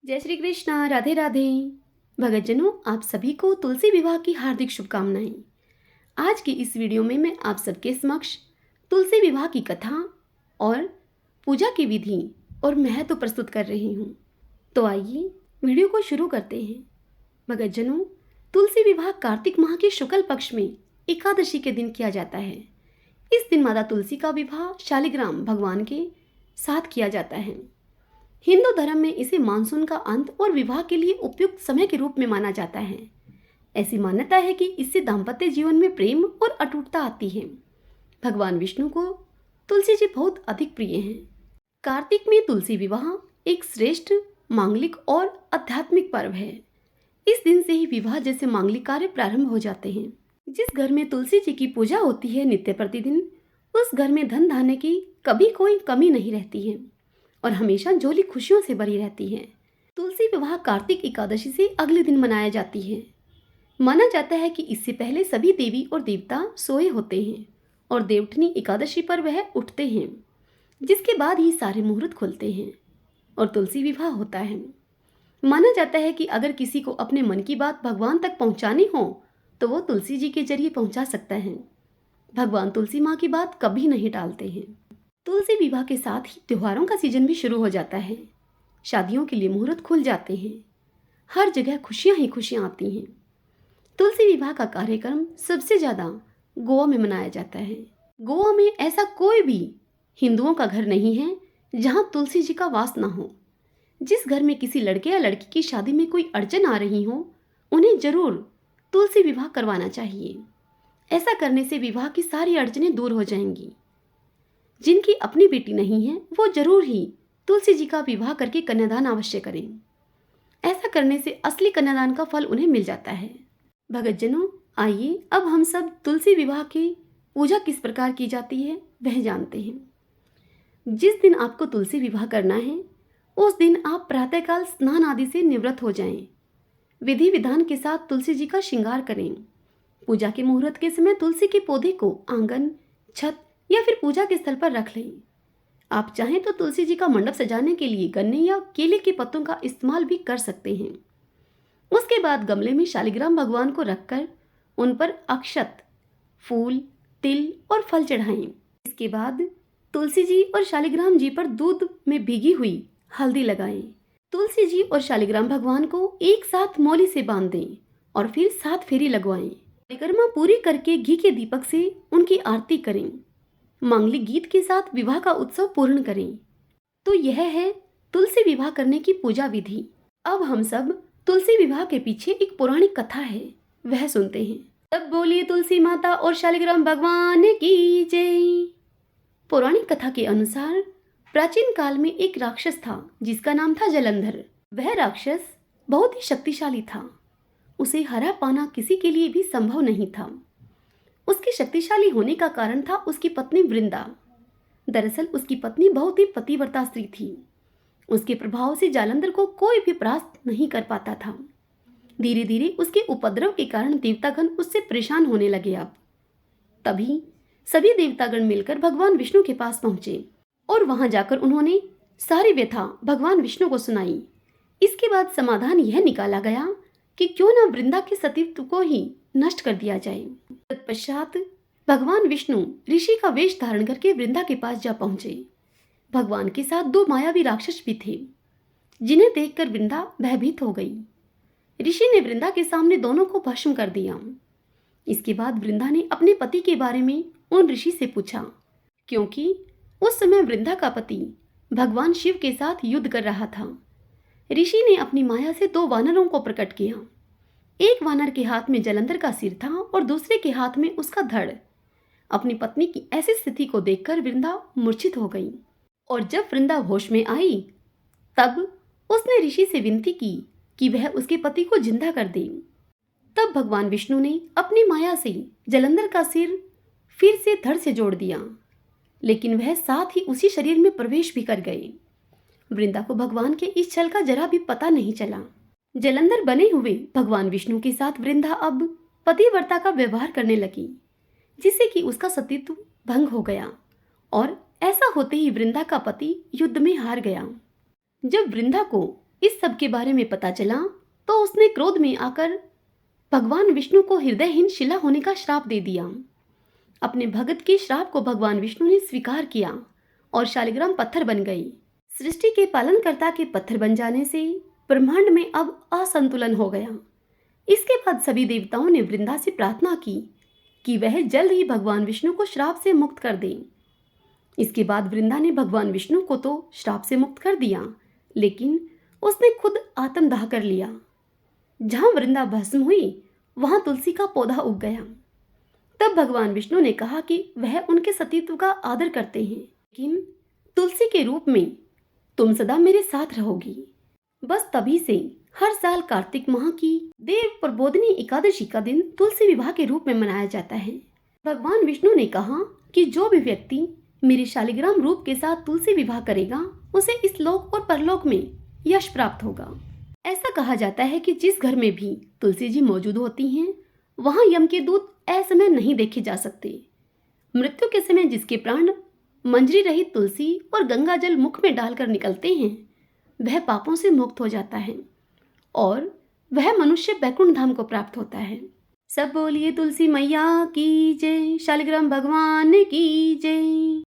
जय श्री कृष्णा। राधे राधे। भगतजनों, आप सभी को तुलसी विवाह की हार्दिक शुभकामनाएं। आज की इस वीडियो में मैं आप सबके समक्ष तुलसी विवाह की कथा और पूजा की विधि और महत्व प्रस्तुत कर रही हूँ। तो आइए वीडियो को शुरू करते हैं। भगतजनों, तुलसी विवाह कार्तिक माह के शुक्ल पक्ष में एकादशी के दिन किया जाता है। इस दिन माता तुलसी का विवाह शालिग्राम भगवान के साथ किया जाता है। हिंदू धर्म में इसे मानसून का अंत और विवाह के लिए उपयुक्त समय के रूप में माना जाता है। ऐसी मान्यता है कि इससे दाम्पत्य जीवन में प्रेम और अटूटता आती है। भगवान विष्णु को तुलसी जी बहुत अधिक प्रिय हैं। कार्तिक में तुलसी विवाह एक श्रेष्ठ मांगलिक और आध्यात्मिक पर्व है। इस दिन से ही विवाह जैसे मांगलिक कार्य प्रारंभ हो जाते हैं। जिस घर में तुलसी जी की पूजा होती है नित्य प्रतिदिन, उस घर में धन धान्य की कभी कोई कमी नहीं रहती है और हमेशा झोली खुशियों से भरी रहती है। तुलसी विवाह कार्तिक एकादशी से अगले दिन मनाया जाती है। माना जाता है कि इससे पहले सभी देवी और देवता सोए होते हैं और देवठनी एकादशी पर वह उठते हैं, जिसके बाद ही सारे मुहूर्त खुलते हैं और तुलसी विवाह होता है। माना जाता है कि अगर किसी को अपने मन की बात भगवान तक पहुंचानी हो तो वो तुलसी जी के जरिए पहुंचा सकता है। भगवान तुलसी माँ की बात कभी नहीं टालते हैं। तुलसी विवाह के साथ ही त्योहारों का सीजन भी शुरू हो जाता है। शादियों के लिए मुहूर्त खुल जाते हैं। हर जगह खुशियां ही खुशियां आती हैं। तुलसी विवाह का कार्यक्रम सबसे ज़्यादा गोवा में मनाया जाता है। गोवा में ऐसा कोई भी हिंदुओं का घर नहीं है जहां तुलसी जी का वास ना हो। जिस घर में किसी लड़के या लड़की की शादी में कोई अड़चन आ रही हो, उन्हें जरूर तुलसी विवाह करवाना चाहिए। ऐसा करने से विवाह की सारी अड़चनें दूर हो जाएंगी। जिनकी अपनी बेटी नहीं है वो जरूर ही तुलसी जी का विवाह करके कन्यादान अवश्य करें। ऐसा करने से असली कन्यादान का फल उन्हें मिल जाता है। भगतजनों, आइए अब हम सब तुलसी विवाह की पूजा किस प्रकार की जाती है वह जानते हैं। जिस दिन आपको तुलसी विवाह करना है उस दिन आप प्रातःकाल स्नान आदि से निवृत्त हो जाएं। विधि विधान के साथ तुलसी जी का श्रृंगार करें। पूजा के मुहूर्त के समय तुलसी के पौधे को आंगन, छत या फिर पूजा के स्थल पर रख लें। आप चाहें तो तुलसी जी का मंडप सजाने के लिए गन्ने या केले के पत्तों का इस्तेमाल भी कर सकते हैं। उसके बाद गमले में शालिग्राम भगवान को रखकर उन पर अक्षत, फूल, तिल और फल चढ़ाएं। इसके बाद तुलसी जी और शालिग्राम जी पर दूध में भीगी हुई हल्दी लगाएं। तुलसी जी और शालिग्राम भगवान को एक साथ मौली से बांध दें और फिर 7 फेरी लगवाएं। परिक्रमा पूरी करके घी के दीपक से उनकी आरती करें। मांगलिक गीत के साथ विवाह का उत्सव पूर्ण करें। तो यह है तुलसी विवाह करने की पूजा विधि। अब हम सब तुलसी विवाह के पीछे एक पौराणिक कथा है, वह सुनते हैं। तब बोलिए तुलसी माता और शालिग्राम भगवान की जय। पौराणिक कथा के अनुसार प्राचीन काल में एक राक्षस था जिसका नाम था जलंधर। वह राक्षस बहुत ही शक्तिशाली था। उसे हरा पाना किसी के लिए भी संभव नहीं था। उसके शक्तिशाली होने का कारण था उसकी पत्नी वृंदा। दरअसल उसकी पत्नी बहुत ही पतिव्रता स्त्री थी। उसके प्रभाव से जालंधर को कोई भी परास्त नहीं कर पाता था। धीरे धीरे उसके उपद्रव के कारण देवतागण उससे परेशान होने लगे। अब तभी सभी देवतागण मिलकर भगवान विष्णु के पास पहुंचे और वहां जाकर उन्होंने सारी व्यथा भगवान विष्णु को सुनाई। इसके बाद समाधान यह निकाला गया कि क्यों न वृंदा के सतीत्व को ही नष्ट कर दिया जाए। तत्पश्चात भगवान विष्णु ऋषि का वेश धारण करके वृंदा के पास जा पहुंचे। भगवान के साथ 2 मायावी राक्षस भी थे, जिन्हें देखकर वृंदा भयभीत हो गई। ऋषि ने वृंदा के सामने दोनों को भस्म कर दिया। इसके बाद वृंदा ने अपने पति के बारे में उन ऋषि से पूछा, क्योंकि उस समय वृंदा का पति भगवान शिव के साथ युद्ध कर रहा था। ऋषि ने अपनी माया से 2 वानरों को प्रकट किया। एक वानर के हाथ में जलंधर का सिर था और दूसरे के हाथ में उसका धड़। अपनी पत्नी की ऐसी स्थिति को देखकर वृंदा मूर्छित हो गई और जब वृंदा होश में आई तब उसने ऋषि से विनती की कि वह उसके पति को जिंदा कर दे। तब भगवान विष्णु ने अपनी माया से जलंधर का सिर फिर से धड़ से जोड़ दिया, लेकिन वह साथ ही उसी शरीर में प्रवेश भी कर गए। वृंदा को भगवान के इस छल का जरा भी पता नहीं चला। जलंधर बने हुए भगवान विष्णु के साथ वृंदा अब पतिव्रता का व्यवहार करने लगी, जिससे कि उसका सतीत्व भंग हो गया और ऐसा होते ही वृंदा का पति युद्ध में हार गया। जब वृंदा को इस सब के बारे में पता चला तो उसने क्रोध में आकर भगवान विष्णु को हृदयहीन शिला होने का श्राप दे दिया। अपने भगत के श्राप को भगवान विष्णु ने स्वीकार किया और शालिग्राम पत्थर बन गई। सृष्टि के पालनकर्ता के पत्थर बन जाने से ब्रह्मांड में अब असंतुलन हो गया। इसके बाद सभी देवताओं ने वृंदा से प्रार्थना की कि वह जल्द ही भगवान विष्णु को श्राप से मुक्त कर दें। इसके बाद वृंदा ने भगवान विष्णु को तो श्राप से मुक्त कर दिया, लेकिन उसने खुद आत्मदाह कर लिया। जहां वृंदा भस्म हुई वहां तुलसी का पौधा उग गया। तब भगवान विष्णु ने कहा कि वह उनके सतीत्व का आदर करते हैं, लेकिन तुलसी के रूप में तुम सदा मेरे साथ रहोगी। बस तभी से हर साल कार्तिक माह की देव प्रबोधिनी एकादशी का दिन तुलसी विवाह के रूप में मनाया जाता है। भगवान विष्णु ने कहा कि जो भी व्यक्ति मेरे शालिग्राम रूप के साथ तुलसी विवाह करेगा उसे इस लोक और परलोक में यश प्राप्त होगा। ऐसा कहा जाता है कि जिस घर में भी तुलसी जी मौजूद होती हैं वहां यम के दूत असमय नहीं देखे जा सकते। मृत्यु के समय जिसके प्राण मंजरी रहित तुलसी और गंगा जल मुख में डालकर निकलते हैं वह पापों से मुक्त हो जाता है और वह मनुष्य बैकुंठ धाम को प्राप्त होता है। सब बोलिए तुलसी मैया की जय, शालिग्राम भगवान की जय।